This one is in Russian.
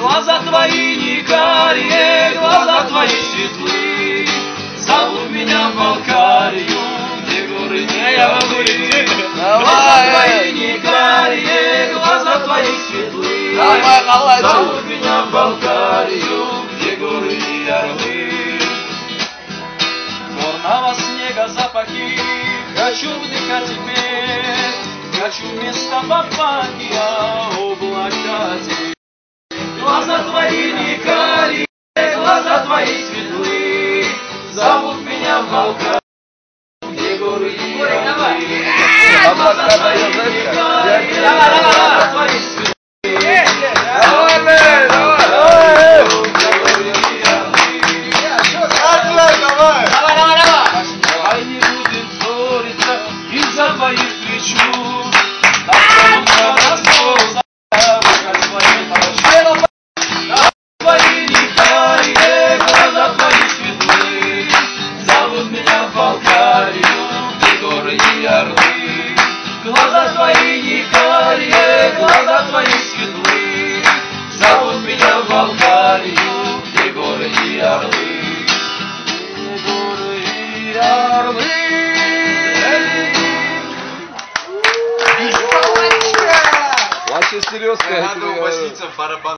Глаза твои не карие, глаза твои светлые, зовут меня в Балкарию, где горы не ялы. Глаза твои не карие, глаза твои светлые, зовут меня в Балкарию, где горы и орлы. Горного снега запахи хочу вдыхать теперь, хочу вместо папанья облака теперь. Глаза твои не карие, глаза твои светлые, зовут меня в Балкарию, где горы и орлы. Глаза твои не карие, глаза твои светлые, зовут меня в Балкарию, где горы и орлы. Давай не будем ссориться из-за твоих плечу. Твои не карие, глаза твои светлые, зовут меня в Балкарию, где горы и орлы. Глаза твои не карие, глаза твои светлые, зовут меня в Балкарию, где горы и орлы. Горы и орлы. Вообще серьезно. Надо убаситься в барабан.